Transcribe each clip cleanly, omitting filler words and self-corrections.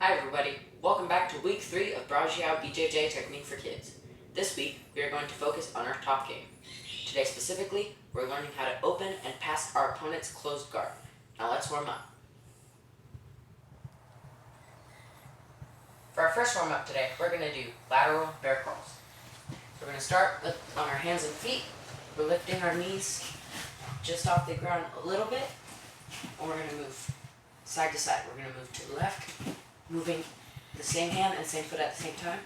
Hi everybody, welcome back to week 3 of Bragiao BJJ Technique for Kids. This week, we are going to focus on our top game. Today specifically, we're learning how to open and pass our opponent's closed guard. Now let's warm up. For our first warm up today, we're going to do lateral bear crawls. We're going to start on our hands and feet. We're lifting our knees just off the ground a little bit, and we're going to move side to side. We're going to move to the left, moving the same hand and same foot at the same time.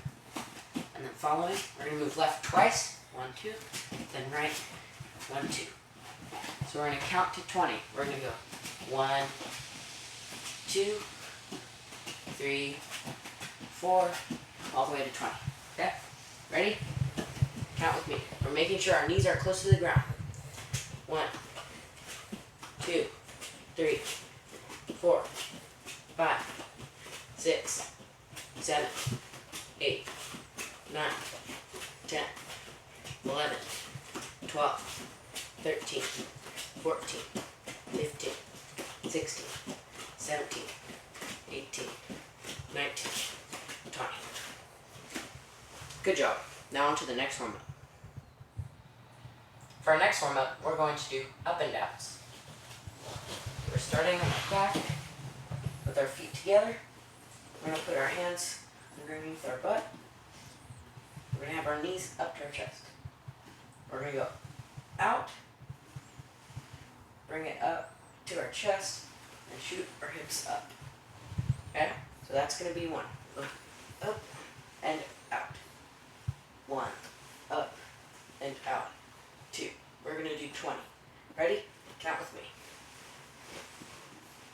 And then following, we're going to move left twice, 1, 2, then right, 1, 2. So we're going to count to 20. We're going to go 1, 2, 3, 4, all the way to 20. Okay? Ready? Count with me. We're making sure our knees are close to the ground. 1, 2, 3, 4, 5, 6, 7, 8, 9, 10, 11, 12, 13, 14, 15, 16, 17, 18, 19, 20. Good job. Now on to the next warm-up. For our next warm-up, we're going to do up and downs. We're starting on our back with our feet together. We're going to put our hands underneath our butt. We're going to have our knees up to our chest. We're going to go out, bring it up to our chest, and shoot our hips up. Okay? So that's going to be 1. Up and out. 1, up and out. 2. We're going to do 20. Ready? Count with me.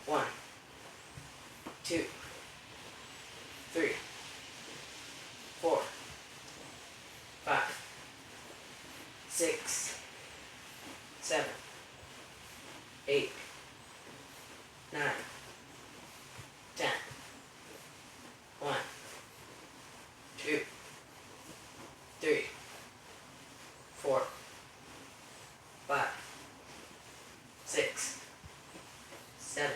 1, 2, 3, 4, 5, 6, 7, 8, 9, 10, 1, 2, 3, 4, 5, 6, 7,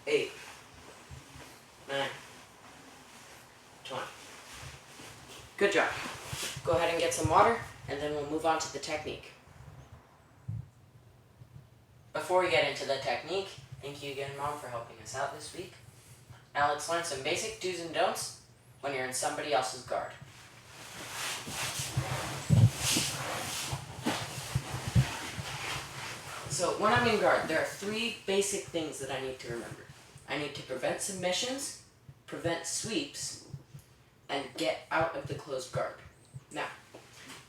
8, 9, 20. Good job. Go ahead and get some water, and then we'll move on to the technique. Before we get into the technique, thank you again, Mom, for helping us out this week. Now let's learn some basic do's and don'ts when you're in somebody else's guard. So when I'm in guard, there are 3 basic things that I need to remember. I need to prevent submissions, prevent sweeps, and get out of the closed guard. Now,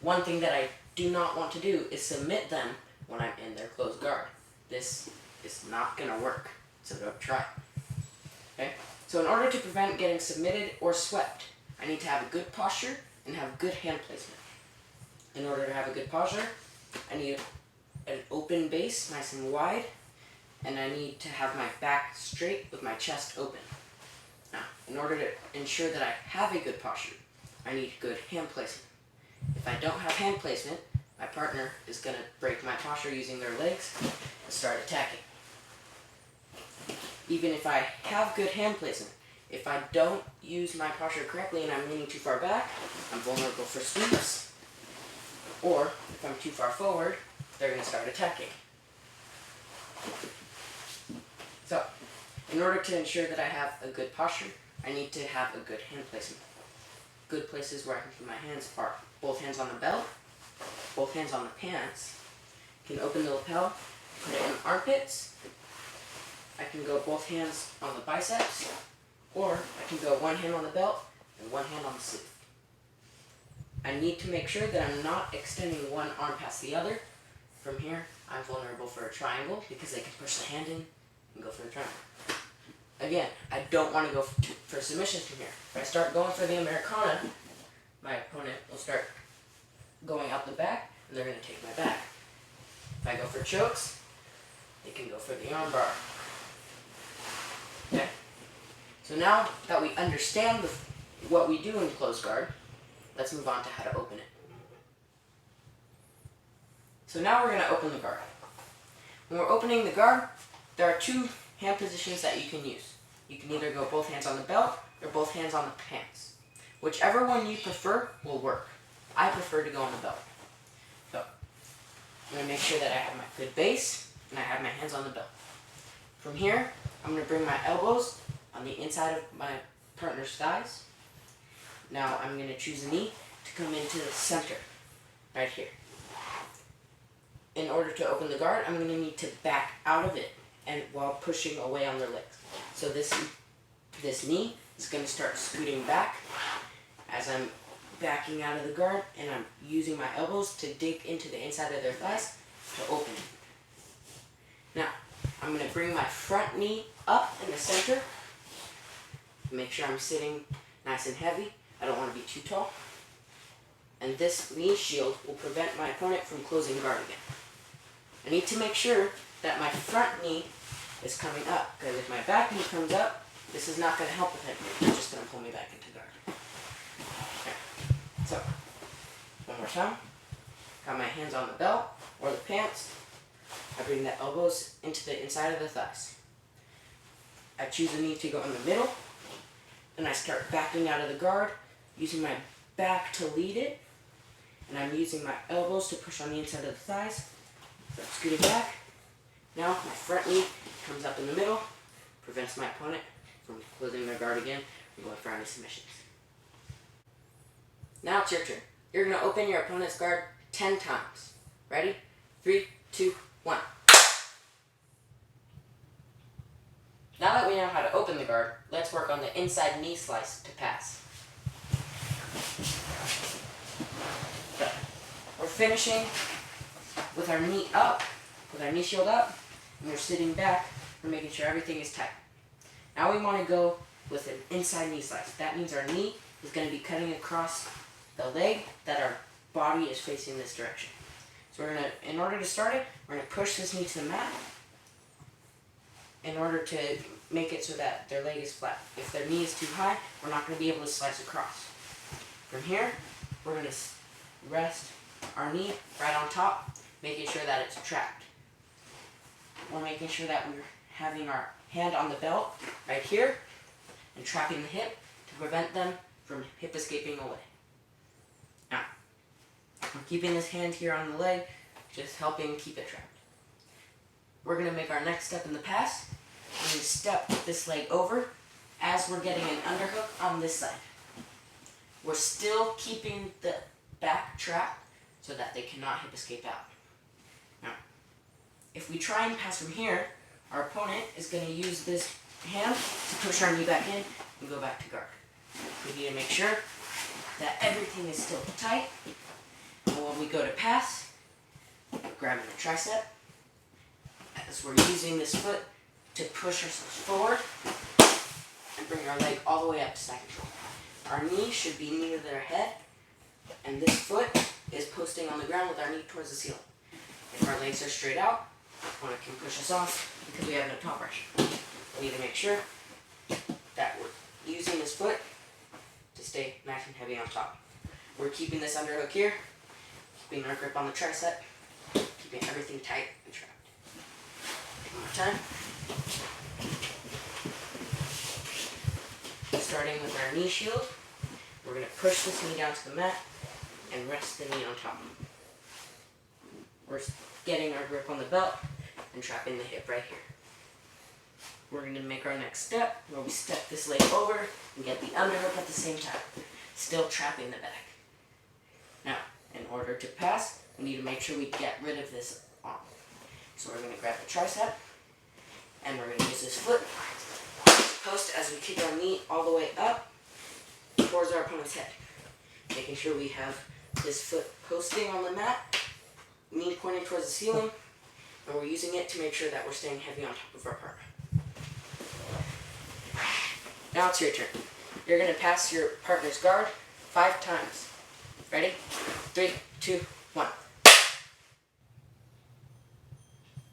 one thing that I do not want to do is submit them when I'm in their closed guard. This is not going to work, so don't try. Okay? So in order to prevent getting submitted or swept, I need to have a good posture and have good hand placement. In order to have a good posture, I need an open base, nice and wide, and I need to have my back straight with my chest open. Now, in order to ensure that I have a good posture, I need good hand placement. If I don't have hand placement, my partner is going to break my posture using their legs and start attacking. Even if I have good hand placement, if I don't use my posture correctly and I'm leaning too far back, I'm vulnerable for sweeps. Or, if I'm too far forward, they're going to start attacking. So, in order to ensure that I have a good posture, I need to have a good hand placement. Good places where I can put my hands are both hands on the belt, both hands on the pants. I can open the lapel, put it in the armpits. I can go both hands on the biceps, or I can go one hand on the belt and one hand on the sleeve. I need to make sure that I'm not extending one arm past the other. From here, I'm vulnerable for a triangle because they can push the hand in and go for the triangle. Again, I don't want to go for submissions from here. If I start going for the Americana, my opponent will start going out the back, and they're going to take my back. If I go for chokes, they can go for the armbar. Okay? So now that we understand what we do in closed guard, let's move on to how to open it. So now we're going to open the guard. When we're opening the guard, there are 2 hand positions that you can use. You can either go both hands on the belt or both hands on the pants. Whichever one you prefer will work. I prefer to go on the belt. So, I'm going to make sure that I have my good base and I have my hands on the belt. From here, I'm going to bring my elbows on the inside of my partner's thighs. Now I'm going to choose a knee to come into the center, right here. In order to open the guard, I'm going to need to back out of it and while pushing away on their legs. So this knee is going to start scooting back as I'm backing out of the guard, and I'm using my elbows to dig into the inside of their thighs to open it. Now, I'm going to bring my front knee up in the center. Make sure I'm sitting nice and heavy. I don't want to be too tall. And this knee shield will prevent my opponent from closing guard again. I need to make sure that my front knee is coming up, because if my back knee comes up, this is not going to help with it. It's just going to pull me back into guard. Okay. So, one more time. Got my hands on the belt or the pants. I bring the elbows into the inside of the thighs. I choose a knee to go in the middle, and I start backing out of the guard, using my back to lead it, and I'm using my elbows to push on the inside of the thighs. So I'm scooting back. Now my front knee comes up in the middle, prevents my opponent from closing their guard again and going for any submissions. Now it's your turn. You're going to open your opponent's guard 10 times. Ready? 3, 2, 1. Now that we know how to open the guard, let's work on the inside knee slice to pass. So, we're finishing with our knee up, with our knee shield up, and we're sitting back. We're making sure everything is tight. Now we want to go with an inside knee slice. That means our knee is going to be cutting across the leg that our body is facing this direction. So we're going to, in order to start it, we're going to push this knee to the mat in order to make it so that their leg is flat. If their knee is too high, we're not going to be able to slice across. From here, we're going to rest our knee right on top, making sure that it's trapped. We're making sure that we're having our hand on the belt right here and trapping the hip to prevent them from hip escaping away. Now, I'm keeping this hand here on the leg, just helping keep it trapped. We're going to make our next step in the pass. We're going to step this leg over as we're getting an underhook on this side. We're still keeping the back trapped so that they cannot hip escape out. Now, if we try and pass from here, our opponent is going to use this hand to push our knee back in and go back to guard. We need to make sure that everything is still tight. And when we go to pass, we're grabbing the tricep as we're using this foot to push ourselves forward and bring our leg all the way up to side control. Our knee should be near their head, and this foot is posting on the ground with our knee towards the ceiling. If our legs are straight out, our opponent can push us off because we have no top pressure. We need to make sure that we're using this foot to stay nice and heavy on top. We're keeping this underhook here, keeping our grip on the tricep, keeping everything tight and trapped. One more time. Starting with our knee shield, we're going to push this knee down to the mat and rest the knee on top. We're getting our grip on the belt and trapping the hip right here. We're going to make our next step where we step this leg over and get the underhook at the same time, still trapping the back. Now, in order to pass, we need to make sure we get rid of this arm. So we're going to grab the tricep, and we're going to use this foot to post as we kick our knee all the way up towards our opponent's head. Making sure we have this foot posting on the mat, knee pointing towards the ceiling, and we're using it to make sure that we're staying heavy on top of our partner. Now it's your turn. You're going to pass your partner's guard 5 times. Ready? 3, 2, 1.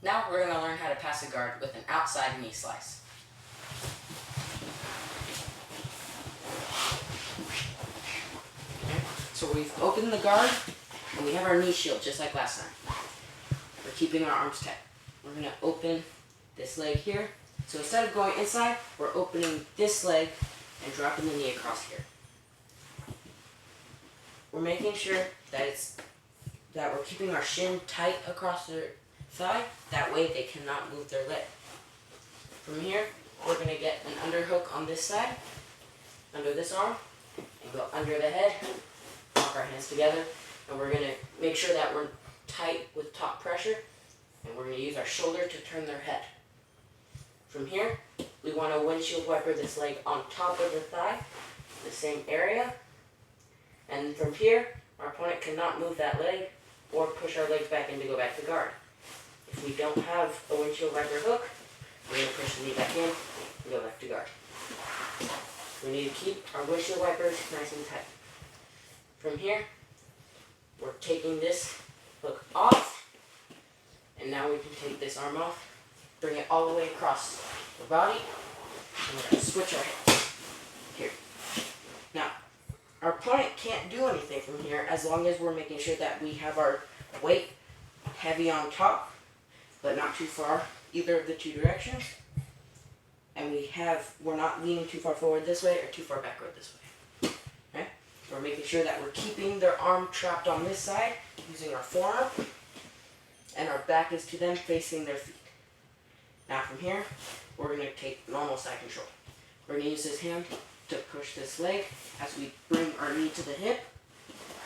Now we're going to learn how to pass a guard with an outside knee slice. Okay. So we've opened the guard, and we have our knee shield just like last time. We're keeping our arms tight. We're going to open this leg here, So instead of going inside, we're opening this leg and dropping the knee across here. We're making sure that we're keeping our shin tight across their thigh. That way they cannot move their leg. From here, we're going to get an underhook on this side, under this arm, and go under the head, lock our hands together, and we're going to make sure that we're tight with top pressure, and we're going to use our shoulder to turn their head. From here, we want to windshield wiper this leg on top of the thigh, the same area, and from here, our opponent cannot move that leg or push our legs back in to go back to guard. If we don't have a windshield wiper hook, we're going to push the knee back in and go back to guard. We need to keep our windshield wipers nice and tight. From here, we're taking this hook off, and now we can take this arm off, bring it all the way across the body, and we're going to switch our hands here. Now, our opponent can't do anything from here as long as we're making sure that we have our weight heavy on top, but not too far either of the two directions. And we're not leaning too far forward this way or too far backward this way. Okay? We're making sure that we're keeping their arm trapped on this side using our forearm, and our back is to them facing their feet. Now from here, we're going to take normal side control. We're going to use this hand to push this leg as we bring our knee to the hip.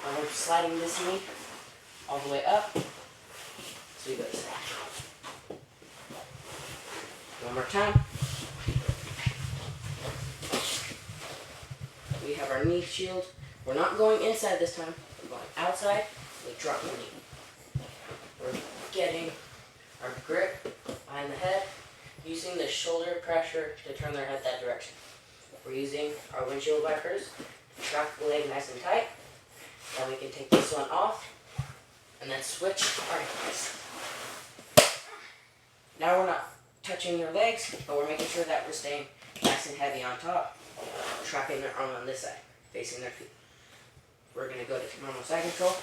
And we're sliding this knee all the way up. So we go this way. One more time. We have our knee shield. We're not going inside this time. We're going outside. We drop the knee. We're getting our grip behind the head, using the shoulder pressure to turn their head that direction. We're using our windshield wipers to trap the leg nice and tight. Then we can take this one off and then switch our hands. Now we're not touching their legs, but we're making sure that we're staying nice and heavy on top, trapping their arm on this side, facing their feet. We're going to go to normal side control.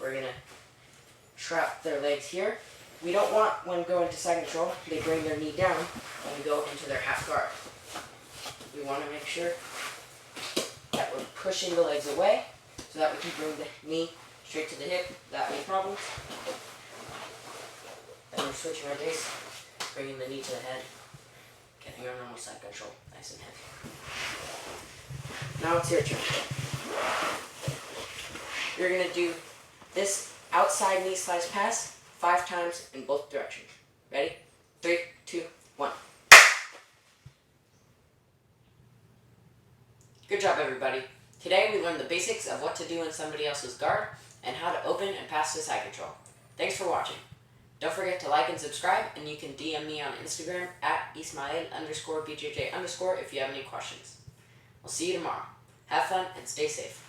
We're going to trap their legs here. We don't want, when going to side control, they bring their knee down and we go into their half guard. We want to make sure that we're pushing the legs away so that we can bring the knee straight to the hip without any problems. Then we're switching our base, bringing the knee to the head, getting our normal side control nice and heavy. Now it's your turn. You're going to do this outside knee slice pass 5 times in both directions. Ready? 3, 2, 1. Good job, everybody. Today we learned the basics of what to do in somebody else's guard and how to open and pass to side control. Thanks for watching. Don't forget to like and subscribe, and you can DM me on Instagram at Ismael_BJJ_ if you have any questions. We'll see you tomorrow. Have fun and stay safe.